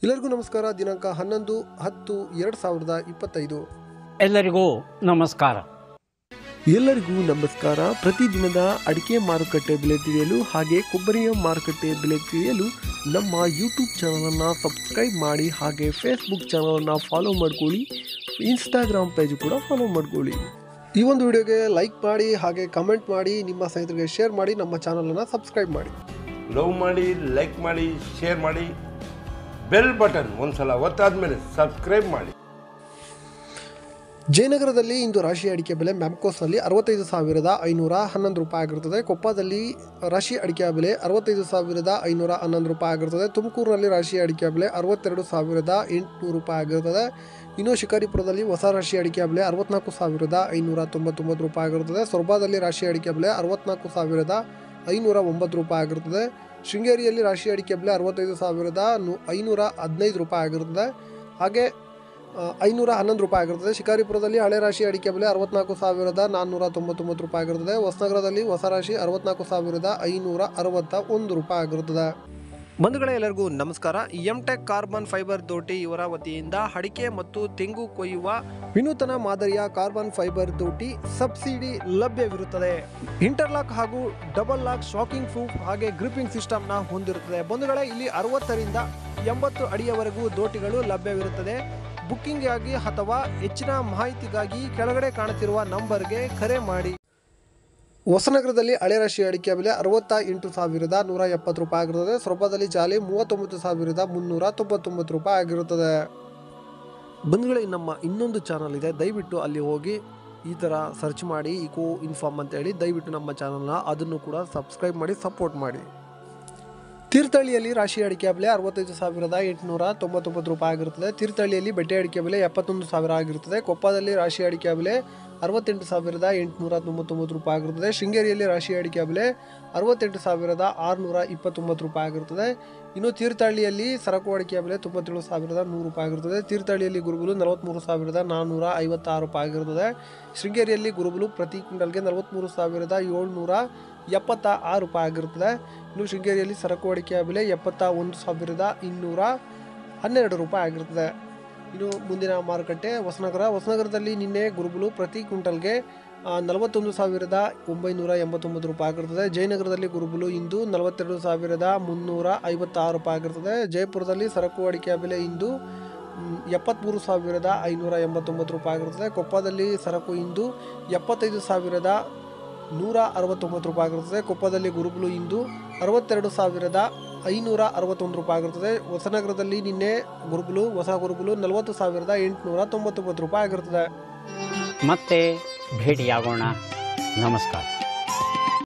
ಎಲ್ಲರಿಗೂ ನಮಸ್ಕಾರ. ದಿನಾಂಕ 11/10/2025. ಎಲ್ಲರಿಗೂ ನಮಸ್ಕಾರ. ಪ್ರತಿದಿನದ ಅಡಿಕೆ ಮಾರುಕಟ್ಟೆ ಬೆಲೆ ತಿಳಿಯಲು ಹಾಗೆ ಕೊಬ್ಬರಿಯ ಮಾರುಕಟ್ಟೆ ಬೆಲೆ ತಿಳಿಯಲು ನಮ್ಮ ಯೂಟ್ಯೂಬ್ ಚಾನಲನ್ನು ಸಬ್ಸ್ಕ್ರೈಬ್ ಮಾಡಿ, ಹಾಗೆ ಫೇಸ್ಬುಕ್ ಚಾನಲನ್ನು ಫಾಲೋ ಮಾಡ್ಕೊಳ್ಳಿ, ಇನ್ಸ್ಟಾಗ್ರಾಮ್ ಪೇಜ್ ಕೂಡ ಫಾಲೋ ಮಾಡ್ಕೊಳ್ಳಿ. ಈ ಒಂದು ವಿಡಿಯೋಗೆ ಲೈಕ್ ಮಾಡಿ, ಹಾಗೆ ಕಮೆಂಟ್ ಮಾಡಿ, ನಿಮ್ಮ ಸ್ನೇಹಿತರಿಗೆ ಶೇರ್ ಮಾಡಿ, ನಮ್ಮ ಚಾನಲನ್ನು ಸಬ್ಸ್ಕ್ರೈಬ್ ಮಾಡಿ. ಲವ್ ಮಾಡಿ, ಲೈಕ್ ಮಾಡಿ, ಶೇರ್ ಮಾಡಿ, ಬೆಲ್ ಬಟನ್ ಒಂದ್ಸಲ ಒತ್ತಾದ್ಮೇಲೆ ಸಬ್ಸ್ಕ್ರೈಬ್ ಮಾಡಿ. ಜಯನಗರದಲ್ಲಿ ಇಂದು ರಾಶಿ ಅಡಿಕೆ ಬೆಲೆ ಮ್ಯಾಮ್ಕೋಸ್ನಲ್ಲಿ 65,511 ರೂಪಾಯಿ ಆಗಿರುತ್ತದೆ. ಕೊಪ್ಪದಲ್ಲಿ ರಾಶಿ ಅಡಿಕೆ ಬೆಲೆ 65,511 ರೂಪಾಯಿ ಆಗಿರುತ್ತದೆ. ತುಮಕೂರಿನಲ್ಲಿ ರಾಶಿ ಅಡಿಕೆ ಬೆಲೆ 62,800 ರೂಪಾಯಿ ಆಗಿರುತ್ತದೆ. ಇನ್ನು ಶಿಕಾರಿಪುರದಲ್ಲಿ ಹೊಸ ರಾಶಿ ಅಡಿಕೆ ಬೆಲೆ 64,599 ರೂಪಾಯಿ ಆಗಿರುತ್ತದೆ. ಸೊರಬದಲ್ಲಿ ರಾಶಿ ಅಡಿಕೆ ಬೆಲೆ 64,509 ರೂಪಾಯಿ ಆಗಿರುತ್ತದೆ. ಶೃಂಗೇರಿಯಲ್ಲಿ ರಾಶಿ ಅಡಿಕೆ ಬೆಲೆ 65,515 ರೂಪಾಯಿ ಆಗಿರುತ್ತದೆ, ಹಾಗೆ 511 ರೂಪಾಯಿ ಆಗಿರುತ್ತದೆ. ಶಿಕಾರಿಪುರದಲ್ಲಿ ಹಳೆ ರಾಶಿ ಅಡಿಕೆ ಬೆಲೆ 64,499 ರೂಪಾಯಿ ಆಗಿರುತ್ತದೆ. ಹೊಸನಗರದಲ್ಲಿ ಹೊಸ ರಾಶಿ 64,561 ರೂಪಾಯಿ ಆಗಿರುತ್ತದೆ. ಬಂಧುಗಳೇ, ಎಲ್ಲರಿಗೂ ನಮಸ್ಕಾರ. ಎಂಟೆಕ್ ಕಾರ್ಬನ್ ಫೈಬರ್ ದೋಟಿ ಇವರ ವತಿಯಿಂದ ಅಡಿಕೆ ಮತ್ತು ತೆಂಗು ಕೊಯ್ಯುವ ವಿನೂತನ ಮಾದರಿಯ ಕಾರ್ಬನ್ ಫೈಬರ್ ದೋಟಿ ಸಬ್ಸಿಡಿ ಲಭ್ಯವಿರುತ್ತದೆ. ಇಂಟರ್ಲಾಕ್ ಹಾಗೂ ಡಬಲ್ ಲಾಕ್ ಶಾಕಿಂಗ್ ಪ್ರೂಫ್ ಹಾಗೆ ಗ್ರಿಪ್ಪಿಂಗ್ ಸಿಸ್ಟಮ್ ನ ಹೊಂದಿರುತ್ತದೆ. ಬಂಧುಗಳೇ, ಇಲ್ಲಿ 60ರಿಂದ 80 ಅಡಿಯವರೆಗೂ ದೋಟಿಗಳು ಲಭ್ಯವಿರುತ್ತದೆ. ಬುಕ್ಕಿಂಗ್ ಆಗಿ ಅಥವಾ ಹೆಚ್ಚಿನ ಮಾಹಿತಿಗಾಗಿ ಕೆಳಗಡೆ ಕಾಣುತ್ತಿರುವ ನಂಬರ್ಗೆ ಕರೆ ಮಾಡಿ. ಹೊಸನಗರದಲ್ಲಿ ಹಳೆ ರಾಶಿ ಅಡಿಕೆ ಬೆಲೆ 68,170 ರೂಪಾಯಿ ಆಗಿರುತ್ತದೆ. ಸೊರಬದಲ್ಲಿ ಜಾಲಿ 39,399 ರೂಪಾಯಿ ಆಗಿರುತ್ತದೆ. ಬಂಧುಗಳೇ, ನಮ್ಮ ಇನ್ನೊಂದು ಚಾನಲ್ ಇದೆ, ದಯವಿಟ್ಟು ಅಲ್ಲಿ ಹೋಗಿ ಈ ಥರ ಸರ್ಚ್ ಮಾಡಿ ಇಕೋ ಇನ್ಫಾರ್ಮ್ ಅಂತೇಳಿ ದಯವಿಟ್ಟು ನಮ್ಮ ಚಾನಲ್ನ ಅದನ್ನು ಕೂಡ ಸಬ್ಸ್ಕ್ರೈಬ್ ಮಾಡಿ, ಸಪೋರ್ಟ್ ಮಾಡಿ. ತೀರ್ಥಹಳ್ಳಿಯಲ್ಲಿ ರಾಶಿ ಅಡಿಕೆ ಬೆಲೆ 65,899 ರೂಪಾಯಿ ಆಗಿರುತ್ತದೆ. ತೀರ್ಥಹಳ್ಳಿಯಲ್ಲಿ ಬೆಟ್ಟೆ ಅಡಿಕೆ ಬೆಲೆ 71,000 ಆಗಿರುತ್ತದೆ. ಕೊಪ್ಪದಲ್ಲಿ ರಾಶಿ ಅಡಿಕೆ ಬೆಲೆ 68,899 ರೂಪಾಯಿ ಆಗಿರುತ್ತದೆ. ಶೃಂಗೇರಿಯಲ್ಲಿ ರಾಶಿ ಅಡಿಕೆ ಬೆಲೆ 68,629 ರೂಪಾಯಿ ಆಗಿರುತ್ತದೆ. ಇನ್ನು ತೀರ್ಥಹಳ್ಳಿಯಲ್ಲಿ ಸರಕು ಅಡಿಕೆ ಬೆಲೆ 97,100 ರೂಪಾಯಿ ಆಗಿರುತ್ತದೆ. ತೀರ್ಥಹಳ್ಳಿಯಲ್ಲಿ ಗುರುಬಲು 43,456 ರೂಪಾಯಿ ಆಗಿರುತ್ತದೆ. ಶೃಂಗೇರಿಯಲ್ಲಿ ಗುರುಬಲು ಪ್ರತಿ ಕ್ವಿಂಟಲ್ಗೆ 43,776 ರೂಪಾಯಿ ಆಗಿರುತ್ತದೆ. ಇನ್ನು ಶೃಂಗೇರಿಯಲ್ಲಿ ಸರಕು ಅಡಿಕೆ ಬೆಲೆ 71,212 ರೂಪಾಯಿ ಆಗಿರುತ್ತದೆ. ಇನ್ನು ಮುಂದಿನ ಮಾರುಕಟ್ಟೆ ಹೊಸನಗರದಲ್ಲಿ ನಿನ್ನೆ ಗುರುಬಲು ಪ್ರತಿ ಕ್ವಿಂಟಲ್ಗೆ 41,989 ರೂಪಾಯಿ ಆಗಿರುತ್ತದೆ. ಜಯನಗರದಲ್ಲಿ ಗುರುಬಲು ಇಂದು 42,356 ರೂಪಾಯಿ ಆಗಿರುತ್ತದೆ. ಜಯಪುರದಲ್ಲಿ ಸರಕು ಅಡಿಕೆ ಬೆಲೆ ಇಂದು 73,589 ರೂಪಾಯಿ ಆಗಿರುತ್ತದೆ. ಕೊಪ್ಪದಲ್ಲಿ ಸರಕು ಇಂದು 75,169 ರೂಪಾಯಿ ಆಗಿರುತ್ತದೆ. ಕೊಪ್ಪದಲ್ಲಿ ಗುರುಬಲು ಇಂದು 62,561 ರೂಪಾಯಿ ಆಗಿರುತ್ತದೆ. ಹೊಸನಗರದಲ್ಲಿ ನಿನ್ನೆ ಹೊಸ ಗುರುಬಲು 40,899 ರೂಪಾಯಿ ಆಗಿರುತ್ತದೆ. ಮತ್ತೆ ಭೇಟಿಯಾಗೋಣ. ನಮಸ್ಕಾರ.